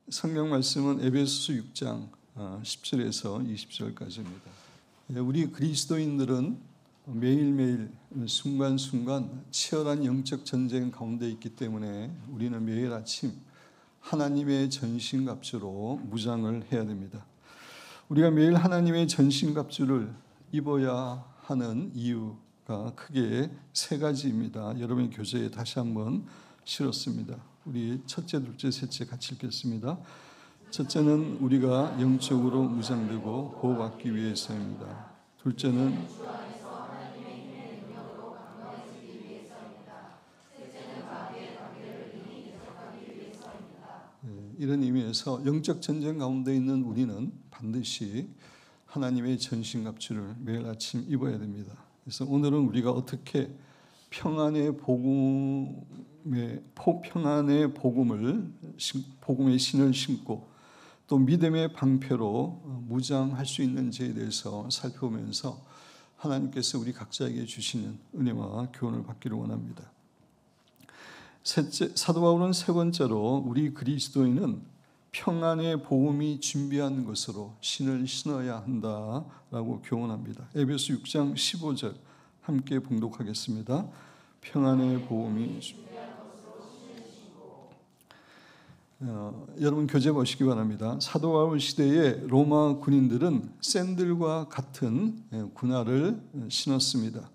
성경 말씀은 에베소서 6장 10절에서 20절까지입니다. 우리 그리스도인들은 매일매일 순간순간 치열한 영적 전쟁 가운데 있기 때문에 우리는 매일 아침 하나님의 전신갑주로 무장을 해야 됩니다. 우리가 매일 하나님의 전신갑주를 입어야 하는 이유가 크게 세 가지입니다. 여러분의 교재에 다시 한번 실었습니다. 우리 첫째, 둘째, 셋째 같이 읽겠습니다. 첫째는 우리가 영적으로 무장되고 보호받기 위해서입니다. 둘째는 이런 의미에서 영적 전쟁 가운데 있는 우리는 반드시 하나님의 전신갑주를 매일 아침 입어야 됩니다. 그래서 오늘은 우리가 어떻게 평안의 복음의 신을 신고 또 믿음의 방패로 무장할 수 있는지에 대해서 살펴보면서 하나님께서 우리 각자에게 주시는 은혜와 교훈을 받기를 원합니다. 사도 바울은 세 번째로 우리 그리스도인은 평안의 복음이 준비한 것으로 신을 신어야 한다라고 교훈합니다. 에베소 6장 15절 함께 봉독하겠습니다. 평안의 복음이 여러분 교재 보시기 바랍니다. 사도 바울 시대의 로마 군인들은 샌들과 같은 군화를 신었습니다.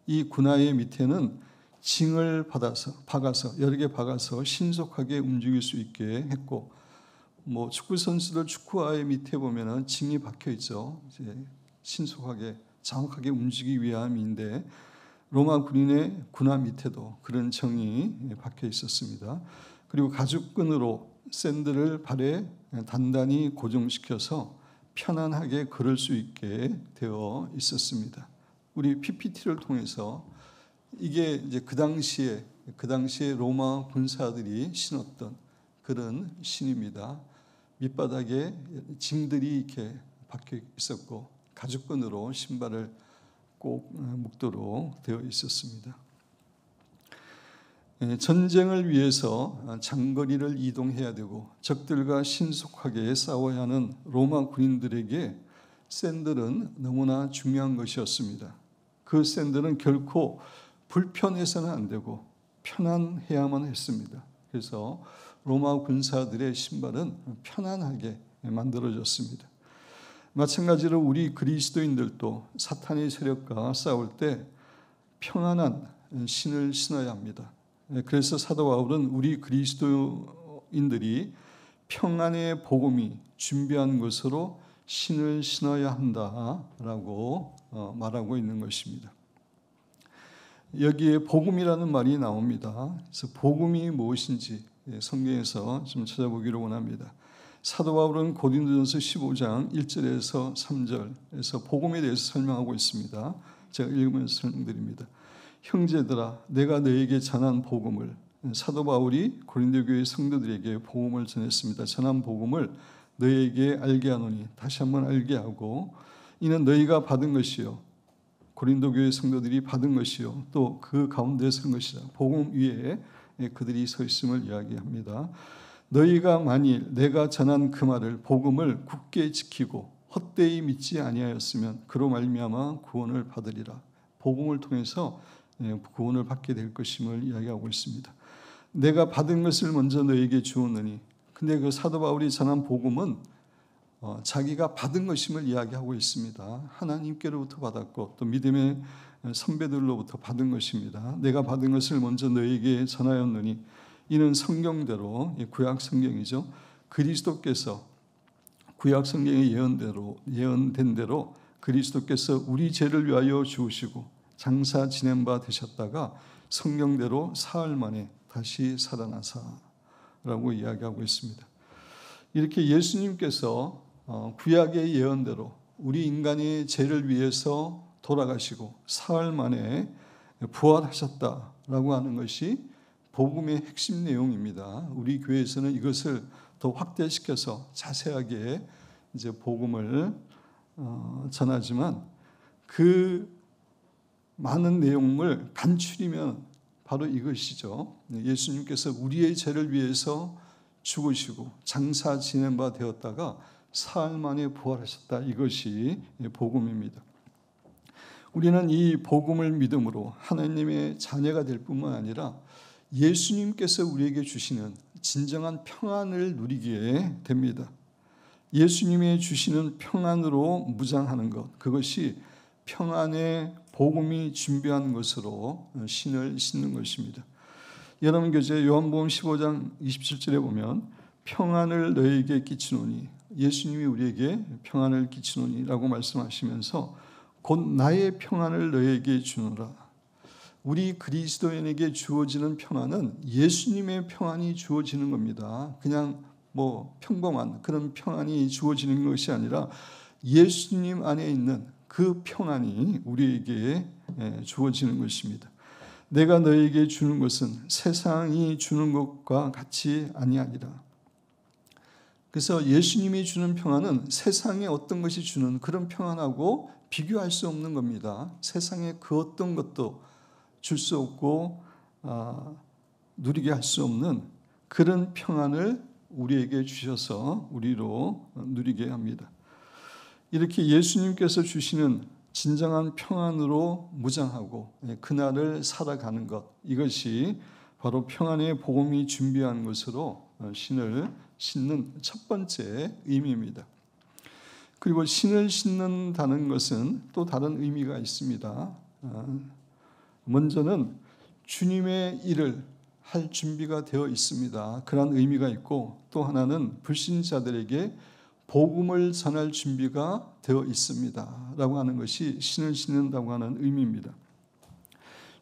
이 군화의 밑에는 징을 박아서 여러 개 박아서 신속하게 움직일 수 있게 했고, 축구 선수들 축구화의 밑에 보면은 징이 박혀 있죠. 이제 신속하게 정확하게 움직이기 위함인데 로마 군인의 군화 밑에도 그런 정이 박혀 있었습니다. 그리고 가죽끈으로 샌들을 발에 단단히 고정시켜서 편안하게 걸을 수 있게 되어 있었습니다. 우리 PPT를 통해서 이게 이제 그 당시에 로마 군사들이 신었던 그런 신입니다. 밑바닥에 징들이 이렇게 박혀 있었고 가죽끈으로 신발을 꼭 묶도록 되어 있었습니다. 전쟁을 위해서 장거리를 이동해야 되고 적들과 신속하게 싸워야 하는 로마 군인들에게 샌들은 너무나 중요한 것이었습니다. 그 샌들은 결코 불편해서는 안 되고 편안해야만 했습니다. 그래서 로마 군사들의 신발은 편안하게 만들어졌습니다. 마찬가지로 우리 그리스도인들도 사탄의 세력과 싸울 때 평안한 신을 신어야 합니다. 그래서 사도 바울은 우리 그리스도인들이 평안의 복음이 준비한 것으로 신을 신어야 한다라고 말하고 있는 것입니다. 여기에 복음이라는 말이 나옵니다. 그래서 복음이 무엇인지 성경에서 좀 찾아보기를 원합니다. 사도 바울은 고린도전서 15장 1절에서 3절에서 복음에 대해서 설명하고 있습니다. 제가 읽으면서 설명드립니다. 형제들아, 내가 너에게 전한 복음을, 사도 바울이 고린도 교회 성도들에게 복음을 전했습니다. 전한 복음을 너에게 알게 하노니, 다시 한번 알게 하고, 이는 너희가 받은 것이요, 고린도 교회 성도들이 받은 것이요, 또 그 가운데 선 것이라. 복음 위에 그들이 서 있음을 이야기합니다. 너희가 만일 내가 전한 그 말을, 복음을 굳게 지키고 헛되이 믿지 아니하였으면 그로 말미암아 구원을 받으리라. 복음을 통해서 구원을 받게 될 것임을 이야기하고 있습니다. 내가 받은 것을 먼저 너에게 주었느니, 근데 그 사도 바울이 전한 복음은 자기가 받은 것임을 이야기하고 있습니다. 하나님께로부터 받았고 또 믿음의 선배들로부터 받은 것입니다. 내가 받은 것을 먼저 너에게 전하였느니, 이는 성경대로, 구약 성경이죠, 그리스도께서 구약 성경의 예언된 대로 그리스도께서 우리 죄를 위하여 죽으시고 장사 지낸 바 되셨다가 성경대로 사흘 만에 다시 살아나사라고 이야기하고 있습니다. 이렇게 예수님께서 구약의 예언대로 우리 인간의 죄를 위해서 돌아가시고 사흘 만에 부활하셨다라고 하는 것이 복음의 핵심 내용입니다. 우리 교회에서는 이것을 더 확대시켜서 자세하게 이제 복음을 전하지만 그 많은 내용을 간추리면 바로 이것이죠. 예수님께서 우리의 죄를 위해서 죽으시고 장사 지낸 바 되었다가 사흘 만에 부활하셨다. 이것이 복음입니다. 우리는 이 복음을 믿음으로 하나님의 자녀가 될 뿐만 아니라 예수님께서 우리에게 주시는 진정한 평안을 누리게 됩니다. 예수님이 주시는 평안으로 무장하는 것, 그것이 평안의 복음이 준비한 것으로 신을 신는 것입니다. 여러분 교재 요한복음 15장 27절에 보면 평안을 너에게 끼치노니, 예수님이 우리에게 평안을 끼치노니라고 말씀하시면서 곧 나의 평안을 너에게 주노라. 우리 그리스도인에게 주어지는 평안은 예수님의 평안이 주어지는 겁니다. 그냥 평범한 그런 평안이 주어지는 것이 아니라 예수님 안에 있는 그 평안이 우리에게 주어지는 것입니다. 내가 너에게 주는 것은 세상이 주는 것과 같이 아니하니라. 그래서 예수님이 주는 평안은 세상의 어떤 것이 주는 그런 평안하고 비교할 수 없는 겁니다. 세상의 그 어떤 것도 줄 수 없고 누리게 할 수 없는 그런 평안을 우리에게 주셔서 우리로 누리게 합니다. 이렇게 예수님께서 주시는 진정한 평안으로 무장하고 그날을 살아가는 것, 이것이 바로 평안의 복음이 준비한 것으로 신을 신는 첫 번째 의미입니다. 그리고 신을 신는다는 것은 또 다른 의미가 있습니다. 먼저는 주님의 일을 할 준비가 되어 있습니다. 그런 의미가 있고, 또 하나는 불신자들에게 복음을 전할 준비가 되어 있습니다 라고 하는 것이 신을 신는다고 하는 의미입니다.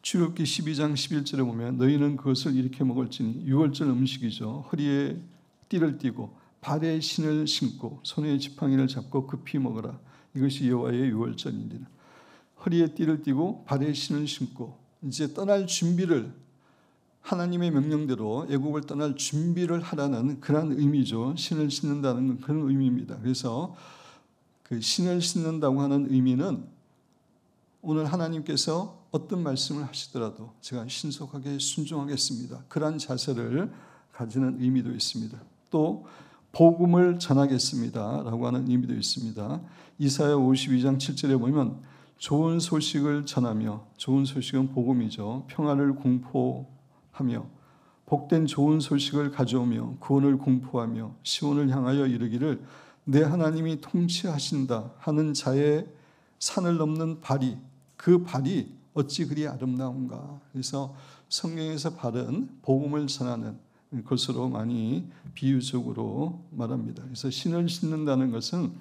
출애굽기 12장 11절에 보면 너희는 그것을 이렇게 먹을지니, 유월절 음식이죠. 허리에 띠를 띠고 발에 신을 신고 손에 지팡이를 잡고 급히 먹으라. 이것이 여호와의 유월절이니라. 허리에 띠를 띠고 발에 신을 신고 이제 떠날 준비를, 하나님의 명령대로 애국을 떠날 준비를 하라는 그런 의미죠. 신을 신는다는 그런 의미입니다. 그래서 그 신을 신는다고 하는 의미는 오늘 하나님께서 어떤 말씀을 하시더라도 제가 신속하게 순종하겠습니다. 그러한 자세를 가지는 의미도 있습니다. 또 복음을 전하겠습니다 라고 하는 의미도 있습니다. 이사야 52장 7절에 보면 좋은 소식을 전하며, 좋은 소식은 복음이죠. 평화를 공포하며 복된 좋은 소식을 가져오며 구원을 공포하며 시온을 향하여 이르기를 내 하나님이 통치하신다 하는 자의 산을 넘는 발이, 그 발이 어찌 그리 아름다운가. 그래서 성경에서 발은 복음을 전하는 것으로 많이 비유적으로 말합니다. 그래서 신을 신는다는 것은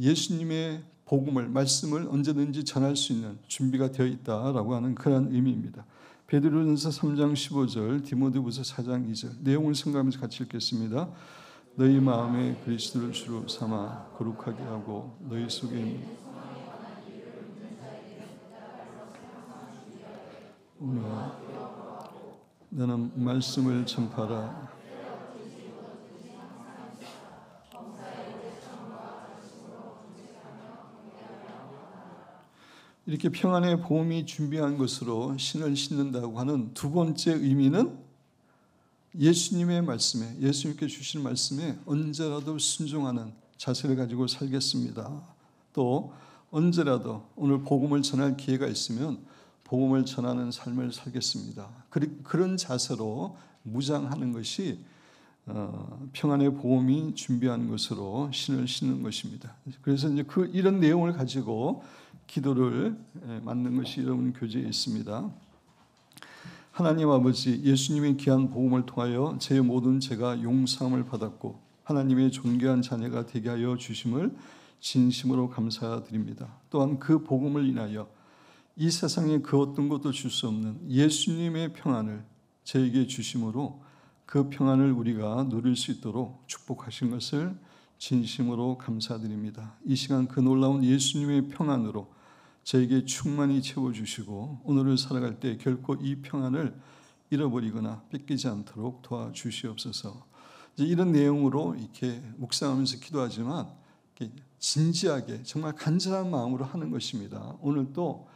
예수님의 복음을, 말씀을 언제든지 전할 수 있는 준비가 되어 있다라고 하는 그런 의미입니다. 베드로전서 3장 15절, 디모데후서 4장 2절 내용을 생각하면서 같이 읽겠습니다. 너희 마음에 그리스도를 주로 삼아 거룩하게 하고 너희 속에 있는 너는 말씀을 전파라. 이렇게 평안의 복음이 준비한 것으로 신을 신는다고 하는 두 번째 의미는 예수님의 말씀에, 예수님께 주신 말씀에 언제라도 순종하는 자세를 가지고 살겠습니다. 또 언제라도 오늘 복음을 전할 기회가 있으면 복음을 전하는 삶을 살겠습니다. 그런 자세로 무장하는 것이 평안의 복음이 준비한 것으로 신을 신는 것입니다. 그래서 이제 이런 내용을 가지고 기도를 맡는 것이 여러분 교재에 있습니다. 하나님 아버지, 예수님의 귀한 복음을 통하여 제 모든 죄가 용서함을 받았고 하나님의 존귀한 자녀가 되게 하여 주심을 진심으로 감사드립니다. 또한 그 복음을 인하여 이 세상에 그 어떤 것도 줄 수 없는 예수님의 평안을 저에게 주심으로 그 평안을 우리가 누릴 수 있도록 축복하신 것을 진심으로 감사드립니다. 이 시간 그 놀라운 예수님의 평안으로 저에게 충만히 채워주시고 오늘을 살아갈 때 결코 이 평안을 잃어버리거나 뺏기지 않도록 도와주시옵소서. 이제 이런 내용으로 이렇게 묵상하면서 기도하지만 이렇게 진지하게 정말 간절한 마음으로 하는 것입니다. 오늘 또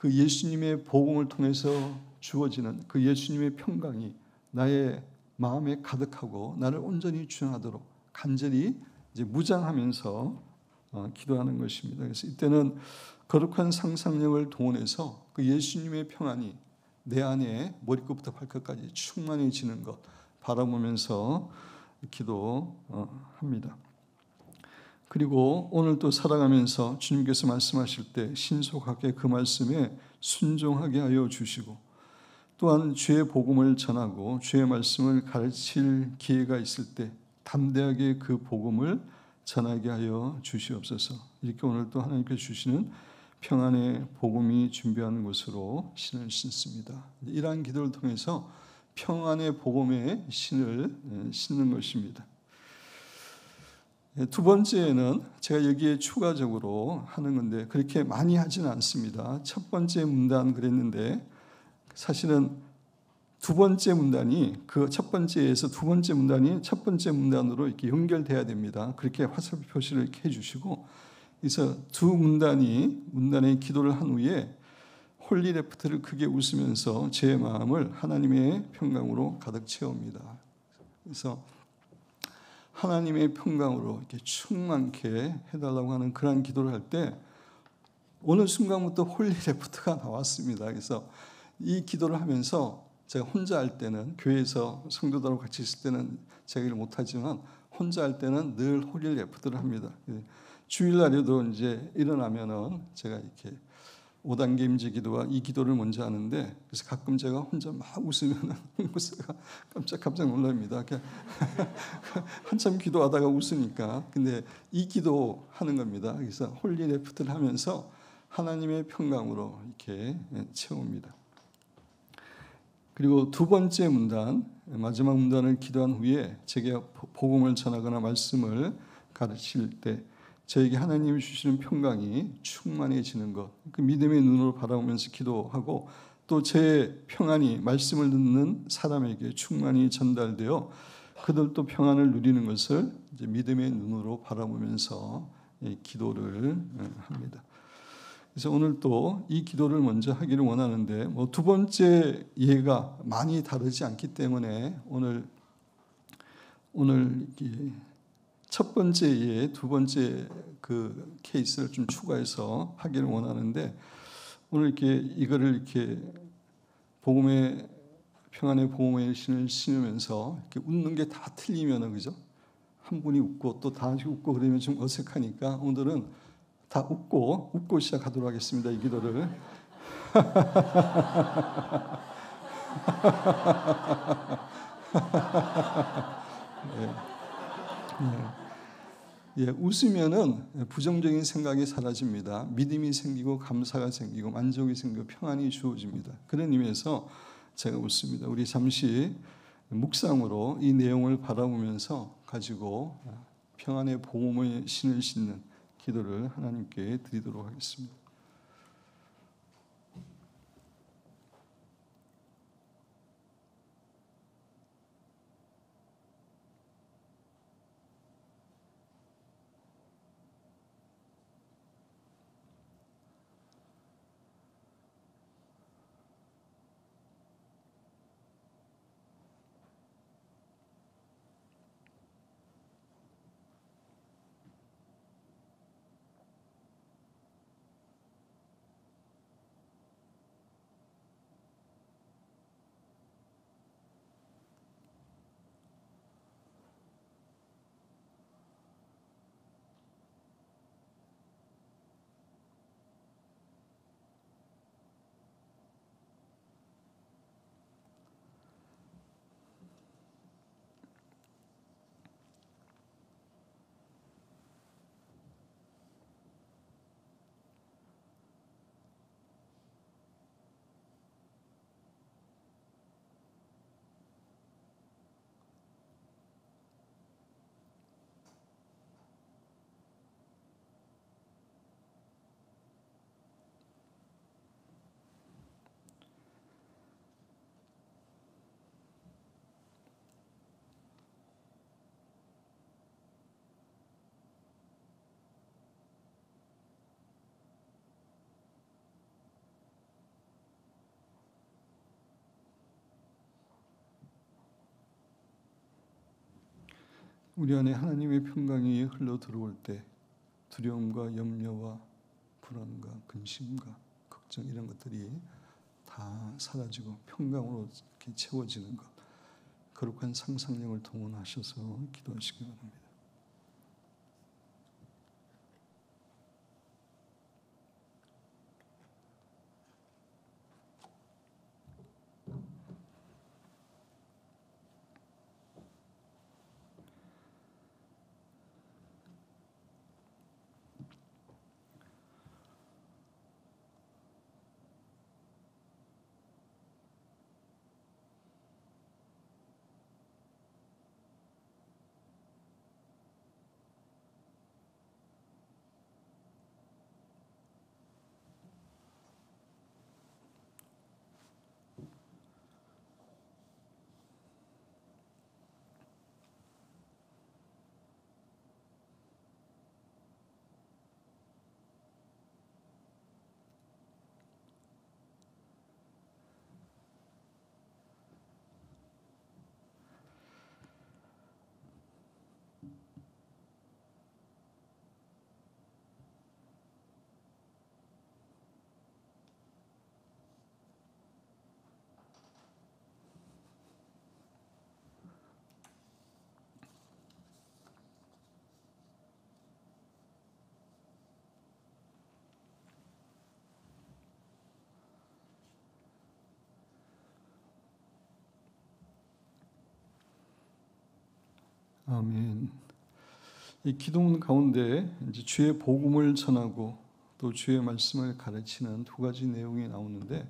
그 예수님의 복음을 통해서 주어지는 그 예수님의 평강이 나의 마음에 가득하고 나를 온전히 주장하도록 간절히 이제 무장하면서 기도하는 것입니다. 그래서 이때는 거룩한 상상력을 동원해서 그 예수님의 평안이 내 안에 머리끝부터 발끝까지 충만해지는 것 바라보면서 기도합니다. 그리고 오늘 또 살아가면서 주님께서 말씀하실 때 신속하게 그 말씀에 순종하게 하여 주시고, 또한 주의 복음을 전하고 주의 말씀을 가르칠 기회가 있을 때 담대하게 그 복음을 전하게 하여 주시옵소서. 이렇게 오늘 또 하나님께서 주시는 평안의 복음이 준비한 것으로 신을 신습니다. 이러한 기도를 통해서 평안의 복음의 신을 신는 것입니다. 두 번째는 제가 여기에 추가적으로 하는 건데 그렇게 많이 하지는 않습니다. 첫 번째 문단 그랬는데 사실은 두 번째 문단이 그 첫 번째에서 두 번째 문단이 첫 번째 문단으로 이렇게 연결돼야 됩니다. 그렇게 화살표 표시를 이렇게 해주시고, 그래서 두 문단의 기도를 한 후에 홀리 레프트를 크게 웃으면서 제 마음을 하나님의 평강으로 가득 채웁니다. 그래서 하나님의 평강으로 이렇게 충만케 해달라고 하는 그런 기도를 할 때 어느 순간부터 홀리 레프트가 나왔습니다. 그래서 이 기도를 하면서 제가 혼자 할 때는 교회에서 성도들하고 같이 있을 때는 제가 일을 못하지만 혼자 할 때는 늘 홀리 레프트를 합니다. 주일날에도 이제 일어나면은 제가 이렇게 5단계 임재 기도와 이 기도를 먼저 하는데, 그래서 가끔 제가 혼자 막 웃으면 목사가 깜짝 놀랍니다. 한참 기도하다가 웃으니까. 근데 이 기도 하는 겁니다. 그래서 홀리 레프트를 하면서 하나님의 평강으로 이렇게 채웁니다. 그리고 두 번째 문단, 마지막 문단을 기도한 후에 제게 복음을 전하거나 말씀을 가르칠 때 저에게 하나님이 주시는 평강이 충만해지는 것, 그 믿음의 눈으로 바라보면서 기도하고 또 제 평안이 말씀을 듣는 사람에게 충만히 전달되어 그들도 평안을 누리는 것을 이제 믿음의 눈으로 바라보면서 기도를 합니다. 그래서 오늘 또 이 기도를 먼저 하기를 원하는데 두 번째 예가 많이 다르지 않기 때문에 오늘 첫 번째 예, 두 번째 그 케이스를 좀 추가해서 하기를 원하는데, 오늘 이거를 이렇게 복음의 평안의 복음의 신을 신으면서 이렇게 웃는 게 다 틀리면은, 그죠? 한 분이 웃고 또 다시 웃고 그러면 좀 어색하니까 오늘은 다 웃고 시작하도록 하겠습니다. 이 기도를. 웃으면은 부정적인 생각이 사라집니다. 믿음이 생기고 감사가 생기고 만족이 생기고 평안이 주어집니다. 그런 의미에서 제가 웃습니다. 우리 잠시 묵상으로 이 내용을 바라보면서 가지고 평안의 복음의 신을 신는 기도를 하나님께 드리도록 하겠습니다. 우리 안에 하나님의 평강이 흘러 들어올 때 두려움과 염려와 불안과 근심과 걱정 이런 것들이 다 사라지고 평강으로 이렇게 채워지는 것, 거룩한 상상력을 동원하셔서 기도하시기 바랍니다. 아멘. 이 기도문 가운데 이제 주의 복음을 전하고 또 주의 말씀을 가르치는 두 가지 내용이 나오는데,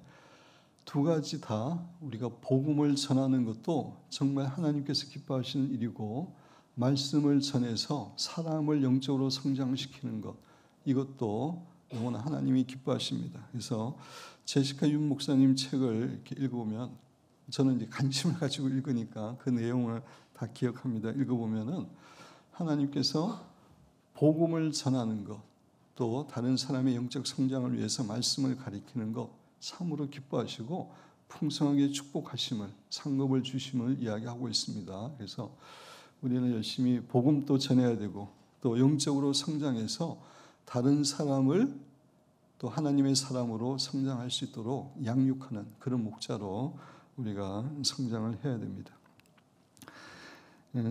두 가지 다 우리가 복음을 전하는 것도 정말 하나님께서 기뻐하시는 일이고, 말씀을 전해서 사람을 영적으로 성장시키는 것, 이것도 너무나 하나님이 기뻐하십니다. 그래서 제시카 윤 목사님 책을 이렇게 읽어보면, 저는 이제 관심을 가지고 읽으니까 그 내용을 다 기억합니다. 읽어보면은 하나님께서 복음을 전하는 것, 또 다른 사람의 영적 성장을 위해서 말씀을 가리키는 것 참으로 기뻐하시고 풍성하게 축복하심을, 상급을 주심을 이야기하고 있습니다. 그래서 우리는 열심히 복음도 전해야 되고 또 영적으로 성장해서 다른 사람을 또 하나님의 사람으로 성장할 수 있도록 양육하는 그런 목자로 우리가 성장을 해야 됩니다.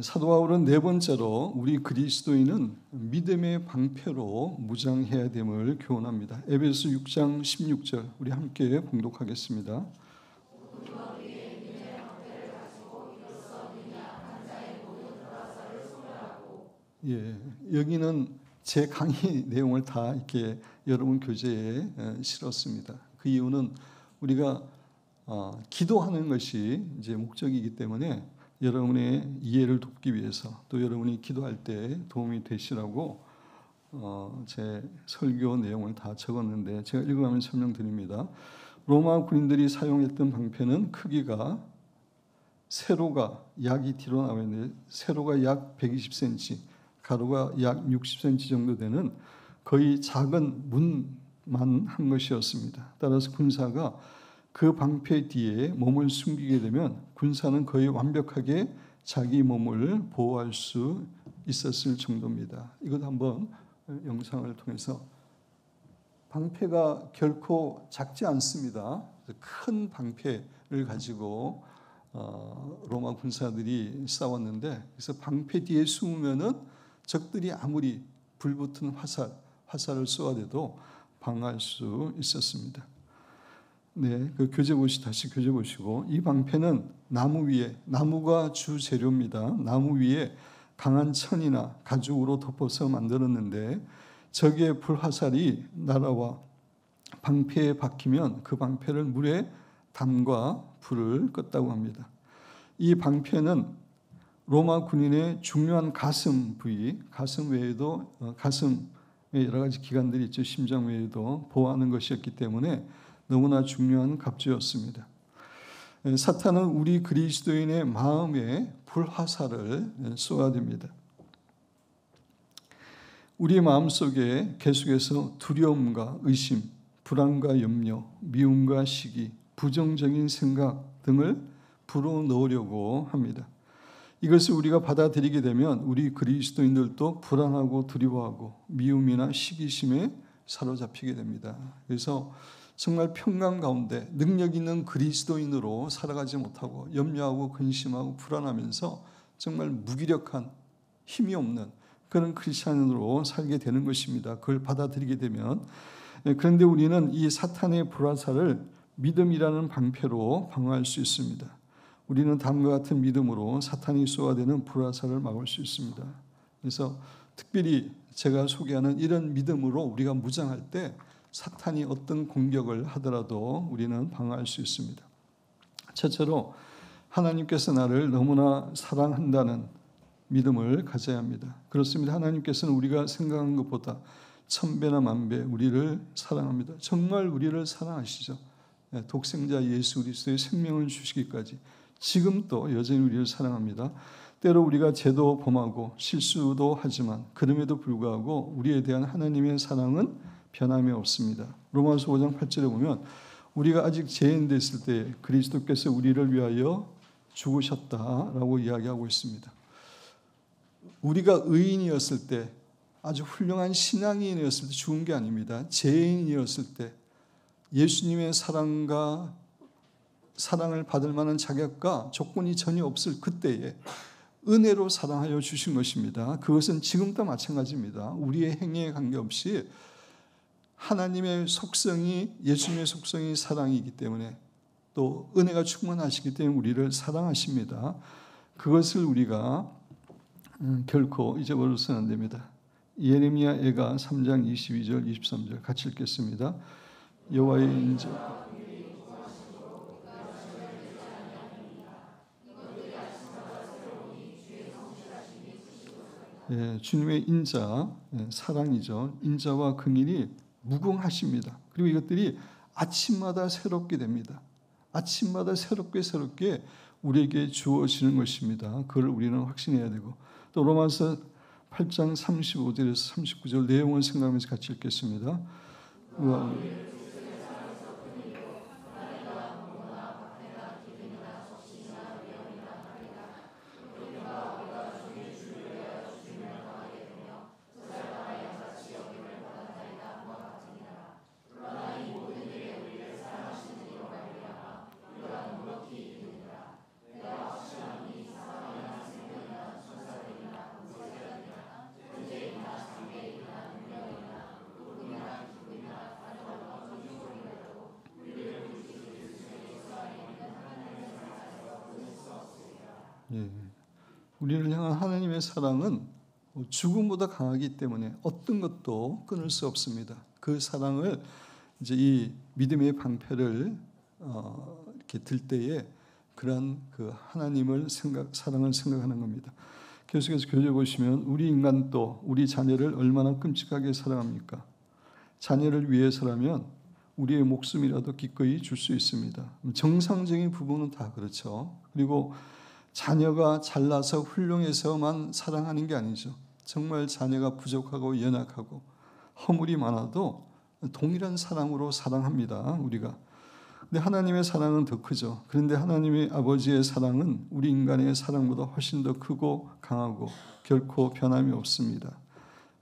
사도 바울은 네 번째로 우리 그리스도인은 믿음의 방패로 무장해야 됨을 교훈합니다. 에베소 6장 16절 우리 함께 봉독하겠습니다. 예, 여기는 제 강의 내용을 다 이렇게 여러분 교재에 실었습니다. 그 이유는 우리가 기도하는 것이 이제 목적이기 때문에 여러분의 이해를 돕기 위해서, 또 여러분이 기도할 때 도움이 되시라고 제 설교 내용을 다 적었는데 제가 읽어가면서 설명드립니다. 로마 군인들이 사용했던 방패는 크기가 세로가 약이 뒤로 나와 있는데, 세로가 약 120cm, 가로가 약 60cm 정도 되는 거의 작은 문만 한 것이었습니다. 따라서 군사가 그 방패 뒤에 몸을 숨기게 되면 군사는 거의 완벽하게 자기 몸을 보호할 수 있었을 정도입니다. 이것 한번 영상을 통해서, 방패가 결코 작지 않습니다. 큰 방패를 가지고 로마 군사들이 싸웠는데, 그래서 방패 뒤에 숨으면은 적들이 아무리 불붙은 화살을 쏘아대도 방어할 수 있었습니다. 네, 그 다시 교재 보시고, 이 방패는 나무 위에, 나무가 주 재료입니다. 나무 위에 강한 천이나 가죽으로 덮어서 만들었는데, 적의 불화살이 날아와 방패에 박히면 그 방패를 물에 담가 불을 껐다고 합니다. 이 방패는 로마 군인의 중요한 가슴 부위, 가슴 외에도 가슴에 여러 가지 기관들이 있죠. 심장 외에도 보호하는 것이었기 때문에 너무나 중요한 갑주였습니다. 사탄은 우리 그리스도인의 마음에 불화살을 쏘아댑니다. 우리의 마음속에 계속해서 두려움과 의심, 불안과 염려, 미움과 시기, 부정적인 생각 등을 불어넣으려고 합니다. 이것을 우리가 받아들이게 되면 우리 그리스도인들도 불안하고 두려워하고 미움이나 시기심에 사로잡히게 됩니다. 그래서 정말 평강 가운데 능력 있는 그리스도인으로 살아가지 못하고 염려하고 근심하고 불안하면서 정말 무기력한 힘이 없는 그런 크리스찬으로 살게 되는 것입니다. 그걸 받아들이게 되면. 그런데 우리는 이 사탄의 불화살을 믿음이라는 방패로 방어할 수 있습니다. 우리는 다음과 같은 믿음으로 사탄이 쏘아대는 불화살을 막을 수 있습니다. 그래서 특별히 제가 소개하는 이런 믿음으로 우리가 무장할 때 사탄이 어떤 공격을 하더라도 우리는 방어할 수 있습니다. 첫째로 하나님께서 나를 너무나 사랑한다는 믿음을 가져야 합니다. 그렇습니다. 하나님께서는 우리가 생각한 것보다 1000배나 1000배 우리를 사랑합니다. 정말 우리를 사랑하시죠. 독생자 예수 그리스도의 생명을 주시기까지 지금도 여전히 우리를 사랑합니다. 때로 우리가 죄도 범하고 실수도 하지만 그럼에도 불구하고 우리에 대한 하나님의 사랑은 변함이 없습니다. 로마서 5장 8절에 보면 우리가 아직 죄인 됐을 때 그리스도께서 우리를 위하여 죽으셨다라고 이야기하고 있습니다. 우리가 의인이었을 때 아주 훌륭한 신앙인이었을 때 죽은 게 아닙니다. 죄인이었을 때 예수님의 사랑을 받을 만한 자격과 조건이 전혀 없을 그때에 은혜로 사랑하여 주신 것입니다. 그것은 지금도 마찬가지입니다. 우리의 행위에 관계없이 하나님의 속성이 예수님의 속성이 사랑이기 때문에 또 은혜가 충만하시기 때문에 우리를 사랑하십니다. 그것을 우리가 결코 잊어버려서는 안 됩니다. 예레미야 애가 3장 22절 23절 같이 읽겠습니다. 여호와의 인자 주님의 인자 사랑이죠. 인자와 긍휼이 무궁하십니다. 그리고 이것들이 아침마다 새롭게 됩니다. 아침마다 새롭게 우리에게 주어지는 것입니다. 그걸 우리는 확신해야 되고 또 로마서 8장 35절에서 39절 내용을 생각하면서 같이 읽겠습니다. 우리를 향한 하나님의 사랑은 죽음보다 강하기 때문에 어떤 것도 끊을 수 없습니다. 그 사랑을 이제 이 믿음의 방패를 이렇게 들 때에 그런 그 하나님을 사랑을 생각하는 겁니다. 계속해서 교재 보시면 우리 인간도 우리 자녀를 얼마나 끔찍하게 사랑합니까? 자녀를 위해서라면 우리의 목숨이라도 기꺼이 줄 수 있습니다. 정상적인 부분은 다 그렇죠. 그리고 자녀가 잘나서 훌륭해서만 사랑하는 게 아니죠. 정말 자녀가 부족하고 연약하고 허물이 많아도 동일한 사랑으로 사랑합니다. 우리가. 근데 하나님의 사랑은 더 크죠. 그런데 하나님의 아버지의 사랑은 우리 인간의 사랑보다 훨씬 더 크고 강하고 결코 변함이 없습니다.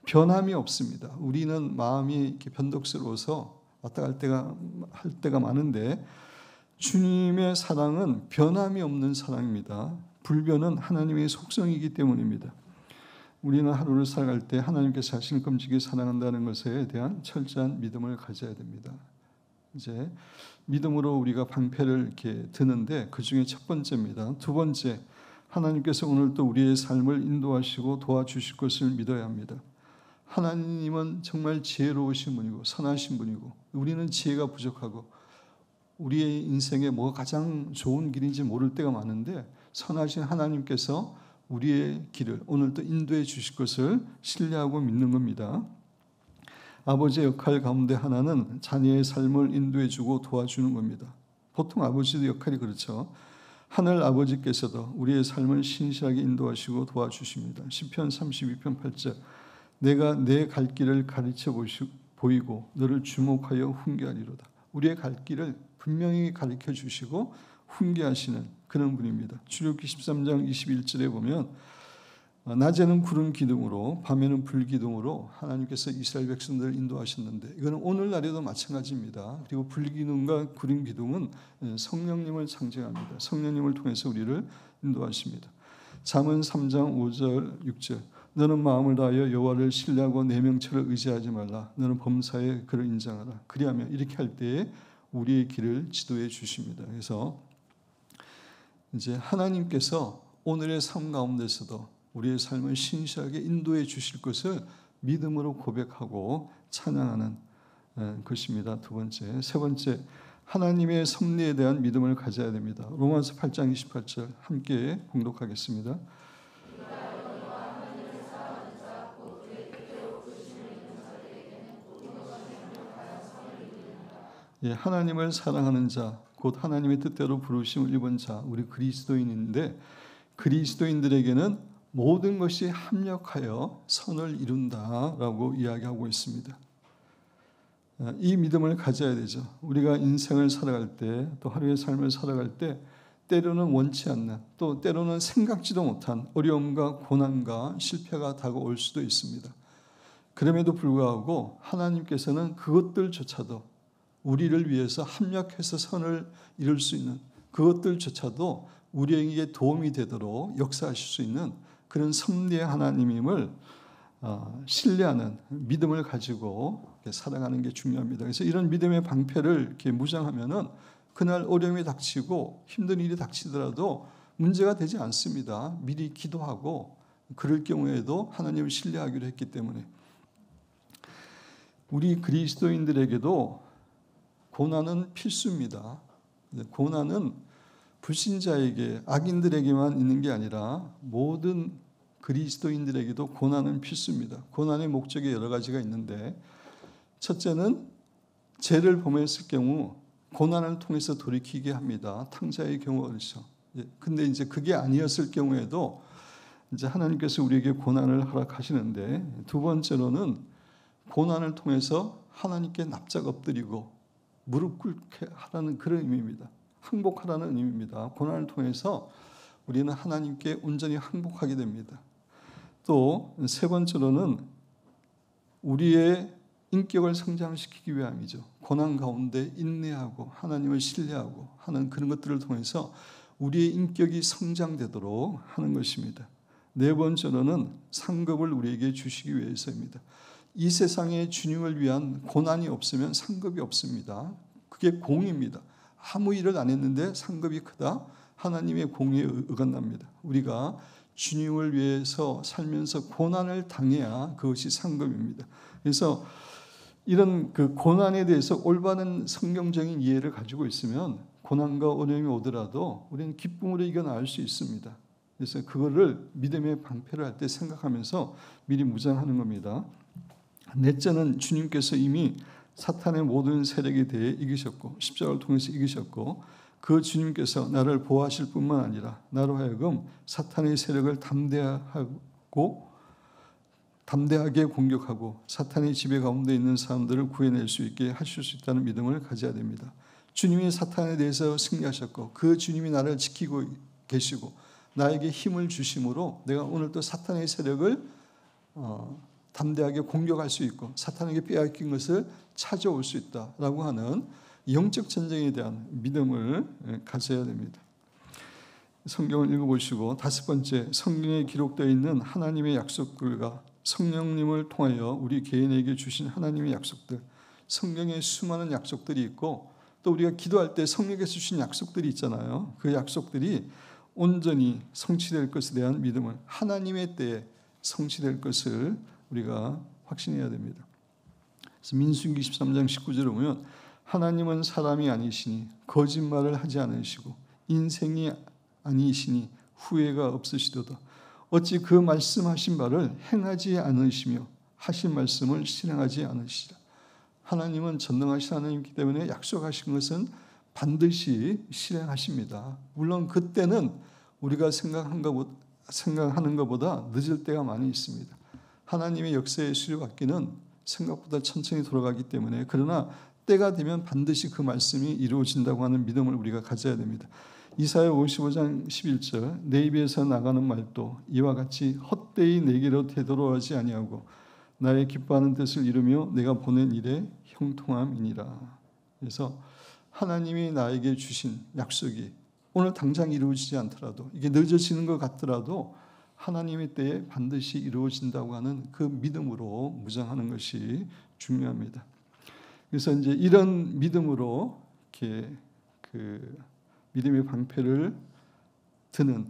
변함이 없습니다. 우리는 마음이 이렇게 변덕스러워서 왔다 갈 때가 많은데 주님의 사랑은 변함이 없는 사랑입니다. 불변은 하나님의 속성이기 때문입니다. 우리는 하루를 살아갈 때 하나님께서 자신을 끔찍이 사랑한다는 것에 대한 철저한 믿음을 가져야 됩니다. 이제 믿음으로 우리가 방패를 이렇게 드는데 그 중에 첫 번째입니다. 두 번째, 하나님께서 오늘도 우리의 삶을 인도하시고 도와주실 것을 믿어야 합니다. 하나님은 정말 지혜로우신 분이고 선하신 분이고 우리는 지혜가 부족하고 우리의 인생에 뭐가 가장 좋은 길인지 모를 때가 많은데 선하신 하나님께서 우리의 길을 오늘도 인도해 주실 것을 신뢰하고 믿는 겁니다. 아버지의 역할 가운데 하나는 자녀의 삶을 인도해 주고 도와주는 겁니다. 보통 아버지의 역할이 그렇죠. 하늘 아버지께서도 우리의 삶을 신실하게 인도하시고 도와주십니다. 시편 32편 8절 내가 내 갈 길을 가르쳐 보이고 너를 주목하여 훈계하리로다. 우리의 갈 길을 분명히 가르쳐 주시고 훈계하시는 그런 분입니다. 출애굽기 13장 21절에 보면 낮에는 구름 기둥으로 밤에는 불 기둥으로 하나님께서 이스라엘 백성들을 인도하셨는데 이거는 오늘날에도 마찬가지입니다. 그리고 불 기둥과 구름 기둥은 성령님을 상징합니다. 성령님을 통해서 우리를 인도하십니다. 잠언 3장 5절 6절 너는 마음을 다하여 여호와를 신뢰하고 내 명철을 의지하지 말라. 너는 범사에 그를 인정하라. 그리하면 이렇게 할 때에 우리의 길을 지도해 주십니다. 그래서 이제 하나님께서 오늘의 삶 가운데서도 우리의 삶을 신실하게 인도해 주실 것을 믿음으로 고백하고 찬양하는 것입니다. 두 번째. 세 번째, 하나님의 섭리에 대한 믿음을 가져야 됩니다. 로마서 8장 28절 함께 봉독하겠습니다. 예, 하나님을 사랑하는 자, 곧 하나님의 뜻대로 부르심을 입은 자, 우리 그리스도인인데 그리스도인들에게는 모든 것이 합력하여 선을 이룬다라고 이야기하고 있습니다. 이 믿음을 가져야 되죠. 우리가 인생을 살아갈 때, 또 하루의 삶을 살아갈 때 때로는 원치 않는, 또 때로는 생각지도 못한 어려움과 고난과 실패가 다가올 수도 있습니다. 그럼에도 불구하고 하나님께서는 그것들조차도 우리를 위해서 합력해서 선을 이룰 수 있는 그것들조차도 우리에게 도움이 되도록 역사하실 수 있는 그런 섭리의 하나님임을 신뢰하는 믿음을 가지고 살아가는 게 중요합니다. 그래서 이런 믿음의 방패를 이렇게 무장하면은 그날 어려움이 닥치고 힘든 일이 닥치더라도 문제가 되지 않습니다. 미리 기도하고 그럴 경우에도 하나님을 신뢰하기로 했기 때문에 우리 그리스도인들에게도 고난은 필수입니다. 고난은 불신자에게 악인들에게만 있는 게 아니라 모든 그리스도인들에게도 고난은 필수입니다. 고난의 목적이 여러 가지가 있는데 첫째는 죄를 범했을 경우 고난을 통해서 돌이키게 합니다. 탕자의 경우가 그렇죠. 근데 이제 그게 아니었을 경우에도 이제 하나님께서 우리에게 고난을 허락하시는데 두 번째로는 고난을 통해서 하나님께 납작 엎드리고 무릎 꿇게 하라는 그런 의미입니다. 항복하라는 의미입니다. 고난을 통해서 우리는 하나님께 온전히 항복하게 됩니다. 또 세 번째로는 우리의 인격을 성장시키기 위함이죠. 고난 가운데 인내하고 하나님을 신뢰하고 하는 그런 것들을 통해서 우리의 인격이 성장되도록 하는 것입니다. 네 번째로는 상급을 우리에게 주시기 위해서입니다. 이 세상에 주님을 위한 고난이 없으면 상급이 없습니다. 그게 공입니다. 아무 일을 안 했는데 상급이 크다? 하나님의 공의에 어긋납니다. 우리가 주님을 위해서 살면서 고난을 당해야 그것이 상급입니다. 그래서 이런 그 고난에 대해서 올바른 성경적인 이해를 가지고 있으면 고난과 어려움이 오더라도 우리는 기쁨으로 이겨나갈 수 있습니다. 그래서 그거를 믿음의 방패를 할 때 생각하면서 미리 무장하는 겁니다. 넷째는 주님께서 이미 사탄의 모든 세력에 대해 이기셨고 십자가를 통해서 이기셨고 그 주님께서 나를 보호하실 뿐만 아니라 나로 하여금 사탄의 세력을 담대하게 공격하고 사탄의 지배 가운데 있는 사람들을 구해낼 수 있게 하실 수 있다는 믿음을 가져야 됩니다. 주님이 사탄에 대해서 승리하셨고 그 주님이 나를 지키고 계시고 나에게 힘을 주심으로 내가 오늘도 사탄의 세력을 담대하게 공격할 수 있고 사탄에게 빼앗긴 것을 찾아올 수 있다라고 하는 영적 전쟁에 대한 믿음을 가져야 됩니다. 성경을 읽어보시고 다섯 번째, 성경에 기록되어 있는 하나님의 약속들과 성령님을 통하여 우리 개인에게 주신 하나님의 약속들, 성경에 수많은 약속들이 있고 또 우리가 기도할 때 성령께서 주신 약속들이 있잖아요. 그 약속들이 온전히 성취될 것에 대한 믿음을 하나님의 때에 성취될 것을 우리가 확신해야 됩니다. 그래서 민수기 13장 19절에 보면 하나님은 사람이 아니시니 거짓말을 하지 않으시고 인생이 아니시니 후회가 없으시도다. 어찌 그 말씀하신 바를 행하지 않으시며 하신 말씀을 실행하지 않으시라. 하나님은 전능하신 하나님이기 때문에 약속하신 것은 반드시 실행하십니다. 물론 그때는 우리가 생각하는 것보다 늦을 때가 많이 있습니다. 하나님의 역사의 수리받기는 생각보다 천천히 돌아가기 때문에 그러나 때가 되면 반드시 그 말씀이 이루어진다고 하는 믿음을 우리가 가져야 됩니다. 이사야 55장 11절 내 입에서 나가는 말도 이와 같이 헛되이 내게로 되돌아오지 아니하고 나의 기뻐하는 뜻을 이루며 내가 보낸 일에 형통함이니라. 그래서 하나님이 나에게 주신 약속이 오늘 당장 이루어지지 않더라도 이게 늦어지는 것 같더라도 하나님의 때에 반드시 이루어진다고 하는 그 믿음으로 무장하는 것이 중요합니다. 그래서 이제 이런 믿음으로 이렇게 그 믿음의 방패를 드는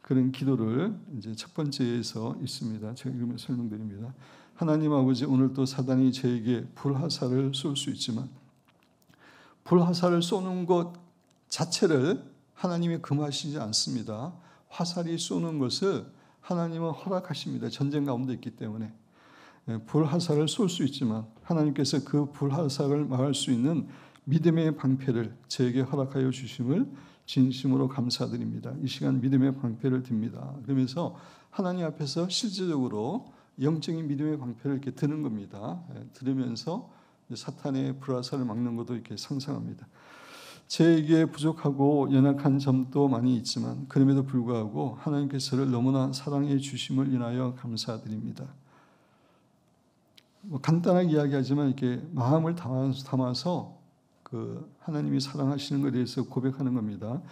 그런 기도를 이제 첫 번째에서 있습니다. 제가 읽으면서 설명드립니다. 하나님 아버지, 오늘도 사단이 저에게 불화살을 쏠 수 있지만 불화살을 쏘는 것 자체를 하나님이 금하시지 않습니다. 화살이 쏘는 것을 하나님은 허락하십니다. 전쟁 가운데 있기 때문에. 불화살을 쏠 수 있지만 하나님께서 그 불화살을 막을 수 있는 믿음의 방패를 저에게 허락하여 주심을 진심으로 감사드립니다. 이 시간 믿음의 방패를 듭니다. 그러면서 하나님 앞에서 실질적으로 영적인 믿음의 방패를 이렇게 드는 겁니다. 들으면서 사탄의 불화살을 막는 것도 이렇게 상상합니다. 저에게 부족하고 연약한 점도 많이 있지만 그럼에도 불구하고 하나님께서 저를 너무나 사랑해 주심을 인하여 감사드립니다. 간단하게 이야기하지만 이렇게 마음을 담아서 그 하나님이 사랑하시는 것에 대해서 고백하는 겁니다.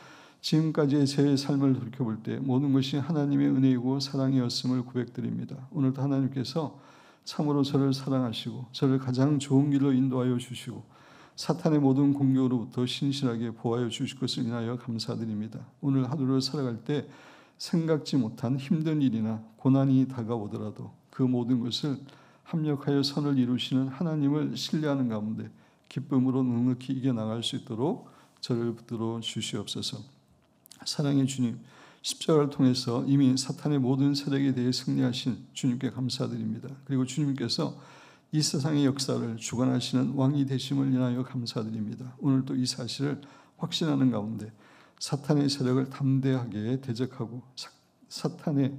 지금까지의 제 삶을 돌이켜볼 때 모든 것이 하나님의 은혜이고 사랑이었음을 고백드립니다. 오늘도 하나님께서 참으로 저를 사랑하시고 저를 가장 좋은 길로 인도하여 주시고 사탄의 모든 공격으로부터 신실하게 보호하여 주실 것을 인하여 감사드립니다. 오늘 하루를 살아갈 때 생각지 못한 힘든 일이나 고난이 다가오더라도 그 모든 것을 합력하여 선을 이루시는 하나님을 신뢰하는 가운데 기쁨으로 넉넉히 이겨나갈 수 있도록 저를 붙들어 주시옵소서. 사랑의 주님, 십자가를 통해서 이미 사탄의 모든 세력에 대해 승리하신 주님께 감사드립니다. 그리고 주님께서 이 세상의 역사를 주관하시는 왕이 되심을 인하여 감사드립니다. 오늘도 이 사실을 확신하는 가운데 사탄의 세력을 담대하게 대적하고 사탄의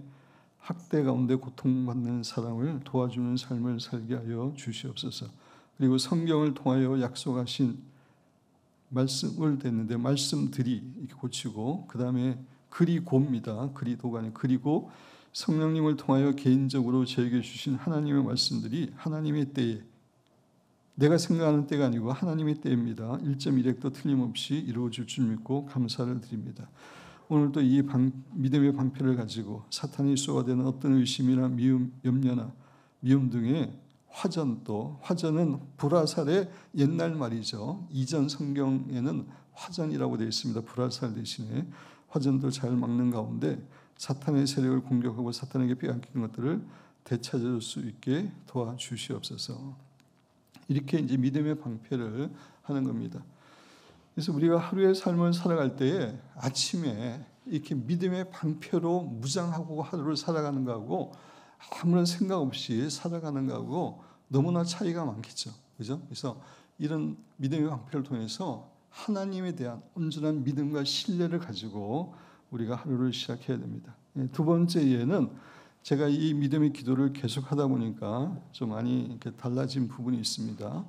학대 가운데 고통받는 사람을 도와주는 삶을 살게 하여 주시옵소서. 그리고 성경을 통하여 약속하신 말씀을 듣는데 말씀들이 이렇게 고치고 그 다음에 글이 고입니다. 글이 도가니 그리고 성령님을 통하여 개인적으로 저에게 주신 하나님의 말씀들이 하나님의 때에 내가 생각하는 때가 아니고 하나님의 때입니다. 1.1핵도 틀림없이 이루어질 줄 믿고 감사를 드립니다. 오늘도 이 믿음의 방패를 가지고 사탄이 쏘아대는 어떤 의심이나 미움, 염려나 미움 등의 화전은 불화살의 옛날 말이죠. 이전 성경에는 화전이라고 되어 있습니다. 불화살 대신에 화전도 잘 막는 가운데 사탄의 세력을 공격하고 사탄에게 빼앗긴 것들을 되찾을 수 있게 도와주시옵소서. 이렇게 이제 믿음의 방패를 하는 겁니다. 그래서 우리가 하루의 삶을 살아갈 때에 아침에 이렇게 믿음의 방패로 무장하고 하루를 살아가는 거하고 아무런 생각 없이 살아가는 거하고 너무나 차이가 많겠죠. 그죠? 그래서 이런 믿음의 방패를 통해서 하나님에 대한 온전한 믿음과 신뢰를 가지고 우리가 하루를 시작해야 됩니다. 두 번째 예는 제가 이 믿음의 기도를 계속 하다 보니까 좀 많이 이렇게 달라진 부분이 있습니다.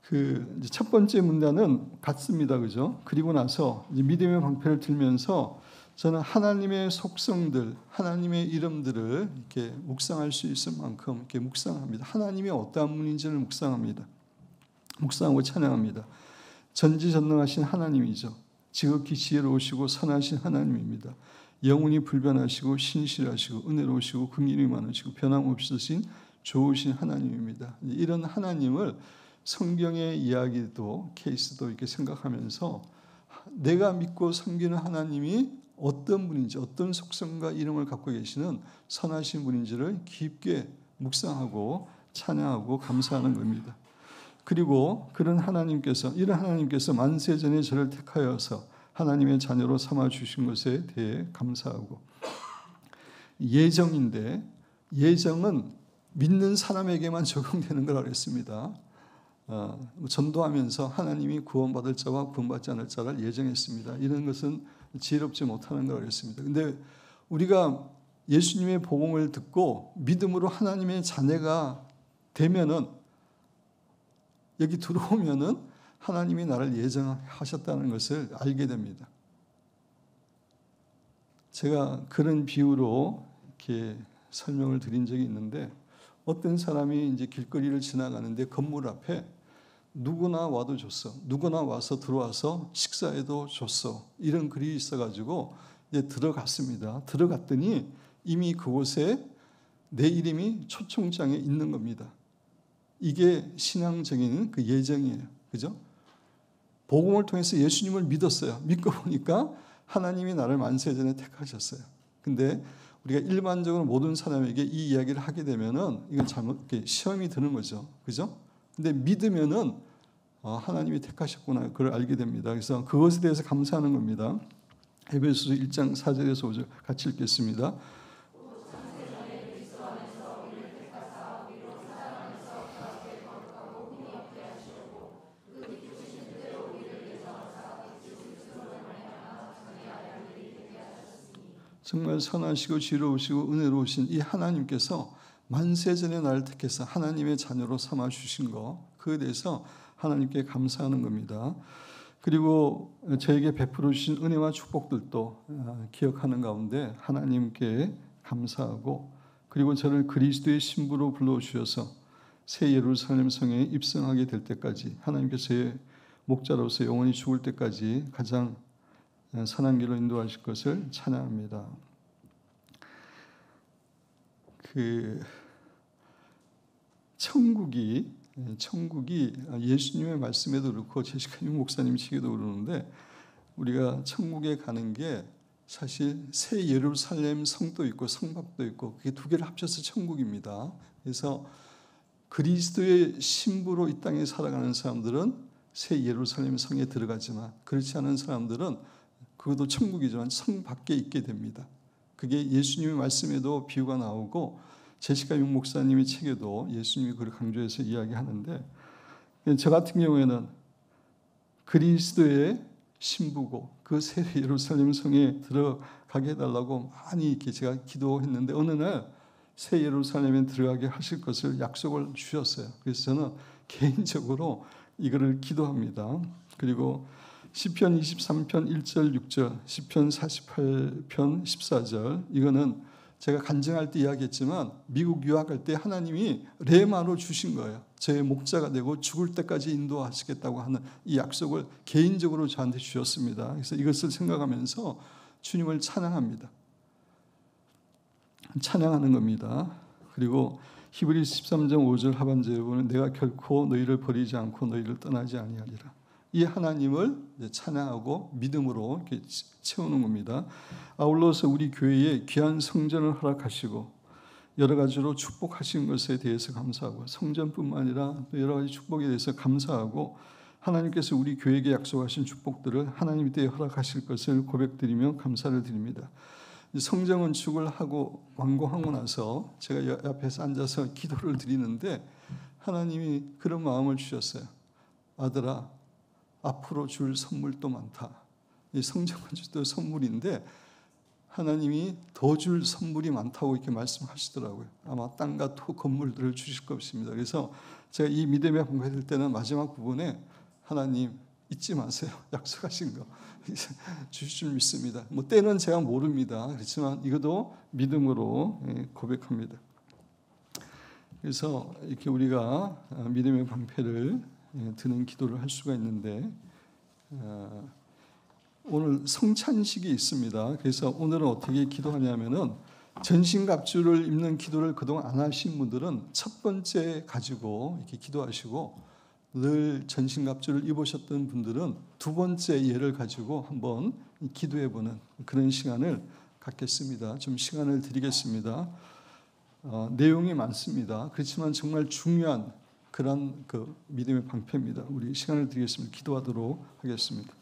그 첫 번째 문단은 같습니다. 그죠? 그리고 나서 이제 믿음의 방패를 들면서 저는 하나님의 속성들, 하나님의 이름들을 이렇게 묵상할 수 있을 만큼 이렇게 묵상합니다. 하나님이 어떠한 분인지를 묵상합니다. 묵상하고 찬양합니다. 전지전능하신 하나님이죠. 지극히 지혜로우시고 선하신 하나님입니다. 영원히 불변하시고 신실하시고 은혜로우시고 긍휼이 많으시고 변함없으신 좋으신 하나님입니다. 이런 하나님을 성경의 이야기도 케이스도 이렇게 생각하면서 내가 믿고 섬기는 하나님이 어떤 분인지 어떤 속성과 이름을 갖고 계시는 선하신 분인지를 깊게 묵상하고 찬양하고 감사하는 겁니다. 그리고 이런 하나님께서 만세전에 저를 택하여서 하나님의 자녀로 삼아 주신 것에 대해 감사하고 예정인데 예정은 믿는 사람에게만 적용되는 거라고 했습니다. 전도하면서 하나님이 구원받을 자와 구원받지 않을 자를 예정했습니다. 이런 것은 지혜롭지 못하는 거라고 했습니다. 그런데 우리가 예수님의 복음을 듣고 믿음으로 하나님의 자녀가 되면은 여기 들어오면은 하나님이 나를 예정하셨다는 것을 알게 됩니다. 제가 그런 비유로 이렇게 설명을 드린 적이 있는데, 어떤 사람이 이제 길거리를 지나가는데 건물 앞에 누구나 와도 줬어, 누구나 와서 들어와서 식사해도 줬어, 이런 글이 있어가지고 이제 들어갔습니다. 들어갔더니 이미 그곳에 내 이름이 초청장에 있는 겁니다. 이게 신앙적인 그 예정이에요. 그죠? 복음을 통해서 예수님을 믿었어요. 믿고 보니까 하나님이 나를 만세전에 택하셨어요. 근데 우리가 일반적으로 모든 사람에게 이 이야기를 하게 되면은 이건 잘못 시험이 드는 거죠. 그죠? 근데 믿으면은 하나님이 택하셨구나, 그걸 알게 됩니다. 그래서 그것에 대해서 감사하는 겁니다. 에베소서 1장 4절에서 5절 같이 읽겠습니다. 정말 선하시고 지혜로우시고 은혜로우신 이 하나님께서 만세전에 나를 택해서 하나님의 자녀로 삼아 주신 것, 그에 대해서 하나님께 감사하는 겁니다. 그리고 저에게 베풀어 주신 은혜와 축복들도 기억하는 가운데 하나님께 감사하고, 그리고 저를 그리스도의 신부로 불러주셔서 새 예루살렘 성에 입성하게 될 때까지 하나님께서 제 목자로서 영원히 죽을 때까지 가장 선한 길로 인도하실 것을 찬양합니다. 그 천국이 예수님의 말씀에도 그렇고 제시카 유 목사님 시기도 그러는데, 우리가 천국에 가는 게 사실 새 예루살렘 성도 있고 성막도 있고 그게 두 개를 합쳐서 천국입니다. 그래서 그리스도의 신부로 이 땅에 살아가는 사람들은 새 예루살렘 성에 들어가지만, 그렇지 않은 사람들은 그것도 천국이지만 성 밖에 있게 됩니다. 그게 예수님의 말씀에도 비유가 나오고 제시카 육 목사님의 책에도 예수님이 그걸 강조해서 이야기하는데, 저 같은 경우에는 그리스도의 신부고 그 새 예루살렘 성에 들어가게 해달라고 많이 이렇게 제가 기도했는데, 어느 날 새 예루살렘에 들어가게 하실 것을 약속을 주셨어요. 그래서 저는 개인적으로 이거를 기도합니다. 그리고 시편 23편 1절 6절, 시편 48편 14절, 이거는 제가 간증할 때 이야기했지만 미국 유학할 때 하나님이 레마로 주신 거예요. 저의 목자가 되고 죽을 때까지 인도하시겠다고 하는 이 약속을 개인적으로 저한테 주셨습니다. 그래서 이것을 생각하면서 주님을 찬양합니다. 찬양하는 겁니다. 그리고 히브리서 13장 5절 하반절에 보면 내가 결코 너희를 버리지 않고 너희를 떠나지 아니하리라. 이 하나님을 찬양하고 믿음으로 이렇게 채우는 겁니다. 아울러서 우리 교회에 귀한 성전을 허락하시고 여러 가지로 축복하신 것에 대해서 감사하고, 성전뿐만 아니라 여러 가지 축복에 대해서 감사하고, 하나님께서 우리 교회에게 약속하신 축복들을 하나님 때에 허락하실 것을 고백드리며 감사를 드립니다. 성전 건축을 하고 완공하고 나서 제가 옆에서 앉아서 기도를 드리는데 하나님이 그런 마음을 주셨어요. 아들아, 앞으로 줄 선물도 많다. 이 성전 건축도 선물인데 하나님이 더 줄 선물이 많다고 이렇게 말씀하시더라고요. 아마 땅과 건물들을 주실 것입니다. 그래서 제가 이 믿음의 공부할 때는 마지막 부분에 하나님 잊지 마세요. 약속하신 거 주실 줄 믿습니다. 뭐 때는 제가 모릅니다. 그렇지만 이것도 믿음으로 고백합니다. 그래서 이렇게 우리가 믿음의 방패를 드는 기도를 할 수가 있는데, 오늘 성찬식이 있습니다. 그래서 오늘은 어떻게 기도하냐면은, 전신갑주를 입는 기도를 그동안 안 하신 분들은 첫 번째 가지고 이렇게 기도하시고, 늘 전신갑주를 입으셨던 분들은 두 번째 예를 가지고 한번 기도해보는 그런 시간을 갖겠습니다. 좀 시간을 드리겠습니다. 내용이 많습니다. 그렇지만 정말 중요한 그런 그 믿음의 방패입니다. 우리 시간을 드리겠습니다. 기도하도록 하겠습니다.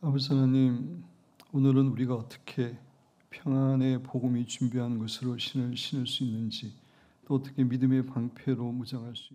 아버지 하나님, 오늘은 우리가 어떻게 평안의 복음이 준비하는 것으로 신을 신을 수 있는지, 또 어떻게 믿음의 방패로 무장할 수 있는지